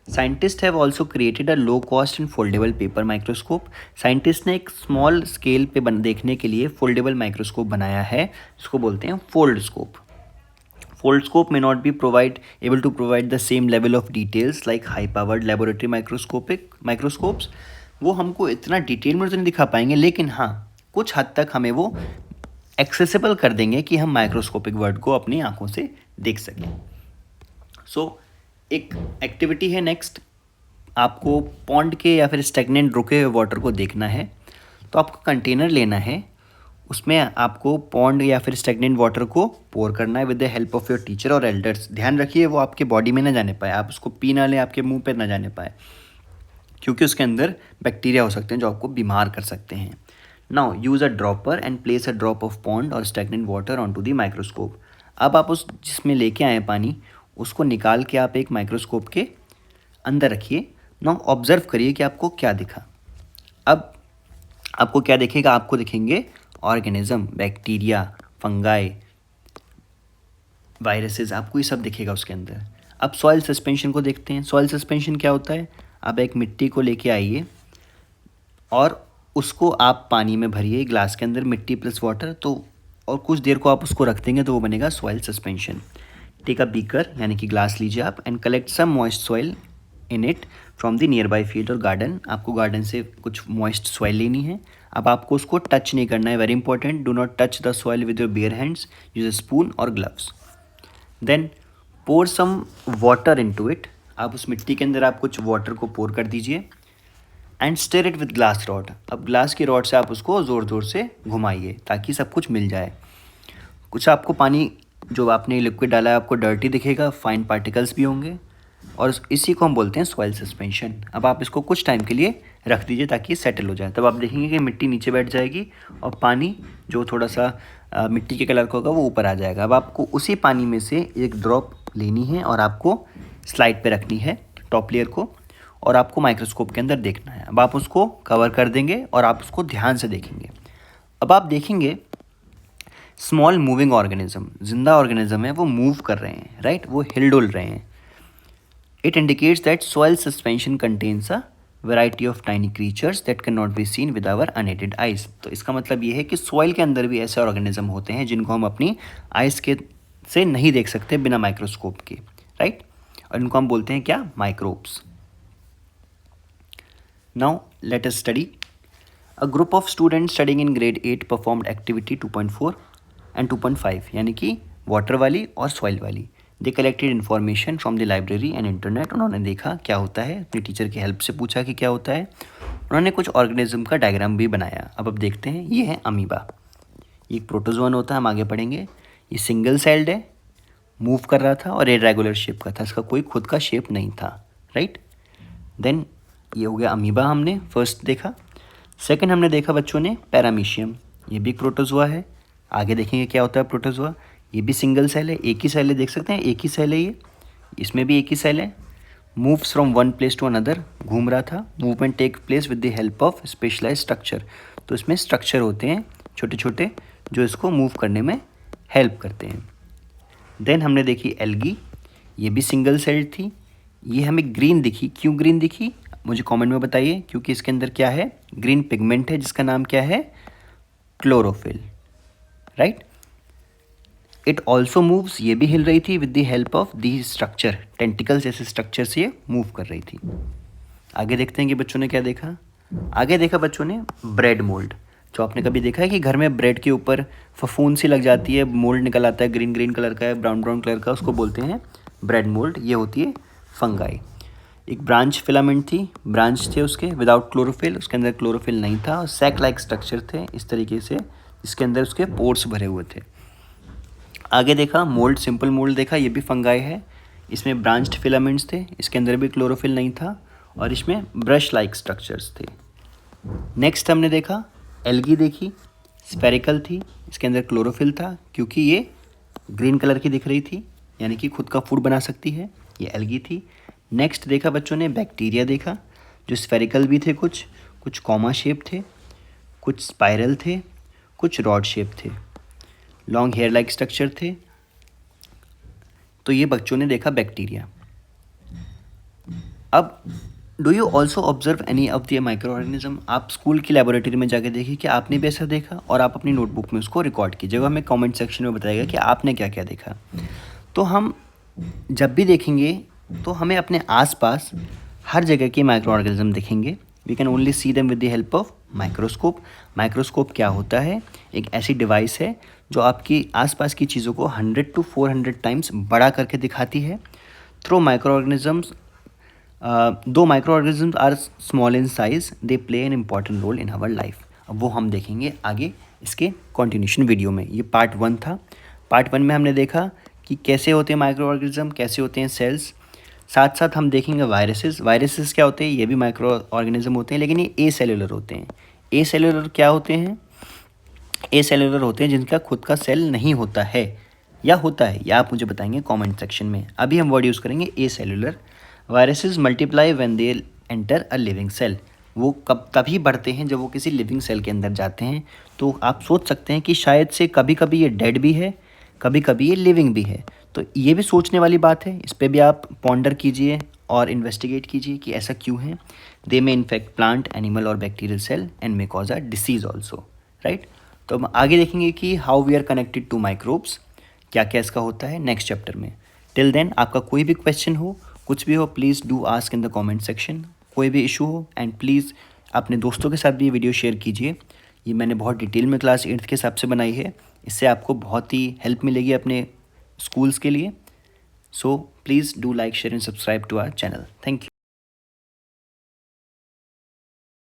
Scientist have also created a low cost and foldable paper microscope. Scientist ने एक स्मॉल स्केल पे देखने के लिए फोल्डेबल माइक्रोस्कोप बनाया है, इसको बोलते हैं fold scope. Fold scope may not be able to provide the same level of details like high powered laboratory microscopes। वो हमको इतना डिटेल में तो नहीं दिखा पाएंगे, लेकिन हाँ कुछ हद तक हमें वो एक्सेसिबल कर देंगे कि हम माइक्रोस्कोपिक वर्ड को अपनी आंखों से देख सकें। सो एक एक्टिविटी है नेक्स्ट, आपको पॉन्ड के या फिर स्टेगनेंट रुके हुए वाटर को देखना है। तो आपको कंटेनर लेना है, उसमें आपको पॉन्ड या फिर स्टेगनेंट वाटर को पोर करना है with the help of your teacher और एल्डर्स। ध्यान रखिए वो आपके बॉडी में ना जाने पाए, आप उसको पी ना लें, आपके मुंह पे ना जाने पाए, क्योंकि उसके अंदर बैक्टीरिया हो सकते हैं जो आपको बीमार कर सकते हैं। Now use a dropper and place a drop of pond और stagnant water on to the microscope. अब आप उस जिसमें लेके आए पानी, उसको निकाल के आप एक माइक्रोस्कोप के अंदर रखिए। नाउ ऑब्जर्व करिए कि आपको क्या दिखा। अब आपको क्या दिखेगा? आपको दिखेंगे ऑर्गेनिज्म, बैक्टीरिया, फंगाई, वायरसेस, आपको ये सब दिखेगा उसके अंदर। अब सॉइल सस्पेंशन को देखते हैं। सॉइल सस्पेंशन क्या होता है? आप एक मिट्टी को लेके आइए और उसको आप पानी में भरिए ग्लास के अंदर, मिट्टी प्लस वाटर, तो और कुछ देर को आप उसको रख देंगे तो वो बनेगा soil suspension. Take a beaker, यानी कि ग्लास लीजिए आप, and collect some moist soil in it from the nearby field or garden. आपको गार्डन से कुछ मॉइस्ट सॉइल लेनी है। अब आपको उसको टच नहीं करना है, very important, do not touch the soil with your bare hands, use a spoon और gloves. Then pour some water into it. आप उस मिट्टी के अंदर आप कुछ वाटर को पोर कर दीजिए and stir it with glass rod. अब ग्लास की रॉड से आप उसको ज़ोर ज़ोर से घुमाइए ताकि सब कुछ मिल जाए। कुछ आपको पानी जो आपने लिक्विड डाला है आपको डर्टी दिखेगा, फाइन पार्टिकल्स भी होंगे, और इसी को हम बोलते हैं सॉइल सस्पेंशन। अब आप इसको कुछ टाइम के लिए रख दीजिए ताकि ये सेटल हो जाए। तब आप देखेंगे कि मिट्टी नीचे बैठ जाएगी और पानी जो थोड़ा सा मिट्टी के कलर का होगा वो ऊपर आ जाएगा। अब आपको उसी पानी में से एक ड्रॉप लेनी है और आपको स्लाइड पे रखनी है टॉप लेयर को, और आपको माइक्रोस्कोप के अंदर देखना है। अब आप उसको कवर कर देंगे और आप उसको ध्यान से देखेंगे। अब आप देखेंगे स्मॉल मूविंग ऑर्गेनिज्म, जिंदा ऑर्गेनिज्म है, वो मूव कर रहे हैं, राइट? वो हिल डुल रहे हैं। It indicates that soil suspension contains a variety of tiny creatures that can not be seen with our unaided eyes. तो इसका मतलब ये है कि सॉइल के अंदर भी ऐसे ऑर्गेनिज्म होते हैं जिनको हम अपनी आइज के से नहीं देख सकते बिना माइक्रोस्कोप के, राइट। और इनको हम बोलते हैं क्या, microbes. Now let us study. A group of students studying in grade 8 performed activity 2.4 and 2.5, यानी कि वाटर वाली और सॉइल वाली। They collected information from the library and internet. उन्होंने देखा क्या होता है, अपनी टीचर की हेल्प से पूछा कि क्या होता है। उन्होंने कुछ ऑर्गेनिज्म का डायग्राम भी बनाया। अब देखते हैं, ये है अमीबा। ये एक प्रोटोजोन होता है, हम आगे पढ़ेंगे। ये सिंगल सेल्ड है, मूव कर रहा था और इरेगुलर शेप का था, इसका कोई खुद का शेप नहीं था, राइट। देन ये हो गया अमीबा, हमने फर्स्ट देखा। सेकंड हमने देखा बच्चों ने पैरामीशियम, ये भी प्रोटोजोआ है। आगे देखेंगे क्या होता है प्रोटोजोआ। ये भी सिंगल सेल है, एक ही सेल है, देख सकते हैं एक ही सेल है ये, इसमें भी एक ही सेल है। Moves from one place to another, घूम रहा था। Movement take place with the help of specialise structure. तो इसमें स्ट्रक्चर होते हैं छोटे छोटे जो इसको मूव करने में हेल्प करते हैं। देन हमने देखी एल्गी, ये भी सिंगल सेल्ड थी। ये हमें ग्रीन दिखी, क्यों ग्रीन दिखी मुझे कमेंट में बताइए। क्योंकि इसके अंदर क्या है, ग्रीन पिगमेंट है जिसका नाम क्या है, chlorophyll, right. It also moves, ये भी हिल रही थी with the help of the structure, tentacles जैसे स्ट्रक्चर से ये मूव कर रही थी। आगे देखते हैं कि बच्चों ने क्या देखा। आगे देखा बच्चों ने ब्रेड मोल्ड। जो आपने कभी देखा है कि घर में ब्रेड के ऊपर फफूंद सी लग जाती है, मोल्ड निकल आता है, ग्रीन ग्रीन कलर का है, ब्राउन ब्राउन कलर का, उसको बोलते हैं ब्रेड मोल्ड। ये होती है फंगाई। एक ब्रांच फिलामेंट थी, ब्रांच थे उसके विदाउट क्लोरोफिल, उसके अंदर क्लोरोफिल नहीं था और सैक लाइक स्ट्रक्चर थे इस तरीके से, जिसके अंदर उसके पोर्स भरे हुए थे। आगे देखा मोल्ड, सिंपल मोल्ड देखा, ये भी फंगाई है। इसमें ब्रांच्ड फिलामेंट्स थे, इसके अंदर भी क्लोरोफिल नहीं था और इसमें ब्रश लाइक स्ट्रक्चर्स थे। नेक्स्ट हमने देखा एल्गी देखी, स्फेरिकल थी, इसके अंदर क्लोरोफिल था क्योंकि ये ग्रीन कलर की दिख रही थी, यानी कि खुद का फूड बना सकती है, ये एल्गी थी। नेक्स्ट देखा बच्चों ने बैक्टीरिया देखा, जो स्फेरिकल भी थे, कुछ कॉमा शेप थे, कुछ स्पाइरल थे, कुछ रॉड शेप थे, लॉन्ग हेयर लाइक स्ट्रक्चर थे। तो ये बच्चों ने देखा बैक्टीरिया। अब do you also observe any of the micro organism. आप स्कूल की लेबोरेटरी में जाके देखिए कि आपने भी ऐसा देखा और आप अपनी नोटबुक में उसको रिकॉर्ड कीजिएगा। हमें कमेंट सेक्शन में बताइएगा कि आपने क्या क्या देखा। तो हम जब भी देखेंगे तो हमें अपने आसपास हर जगह के माइक्रो ऑर्गेनिज्म दिखेंगे। We can only see them with the help of microscope. Microscope क्या होता है, एक ऐसी डिवाइस है जो आपकी आसपास की चीज़ों को 100 to 400 टाइम्स बड़ा करके दिखाती है। Through micro organisms, though micro organisms are small in size, they play an important role in our life. अब वो हम देखेंगे आगे इसके कंटिन्यूशन वीडियो में। ये पार्ट 1 था। पार्ट 1 में हमने देखा कि कैसे होते हैं माइक्रो ऑर्गेनिज्म, कैसे होते हैं सेल्स। साथ साथ हम देखेंगे वायरसेस। वायरसेस क्या होते हैं, ये भी माइक्रो ऑर्गेनिज्म होते हैं, लेकिन ये ए सेलुलर होते हैं। ए सेलुलर क्या होते हैं, ए सेलुलर होते हैं जिनका खुद का सेल नहीं होता है या होता है, या आप मुझे बताएंगे कमेंट सेक्शन में। अभी हम वर्ड यूज़ करेंगे A cellular. Viruses multiply when they enter a living cell. वो तभी बढ़ते हैं जब वो किसी लिविंग सेल के अंदर जाते हैं। तो आप सोच सकते हैं कि शायद से कभी कभी ये डेड भी है, कभी कभी ये लिविंग भी है। तो ये भी सोचने वाली बात है, इस पर भी आप पॉन्डर कीजिए और इन्वेस्टिगेट कीजिए कि ऐसा क्यों है। They may infect plant, animal और bacterial cell and may cause a disease also, right. तो हम आगे देखेंगे कि how we are connected to microbes, क्या क्या इसका होता है नेक्स्ट चैप्टर में। टिल देन आपका कोई भी क्वेश्चन हो, कुछ भी हो, please do ask in the comment section. कोई भी इशू हो, एंड प्लीज़ अपने दोस्तों के साथ भी ये वीडियो शेयर कीजिए। ये मैंने बहुत डिटेल में क्लास 8th के हिसाब से बनाई है, इससे आपको बहुत ही हेल्प मिलेगी अपने स्कूल्स के लिए। So please do like, share and subscribe to our channel. Thank you.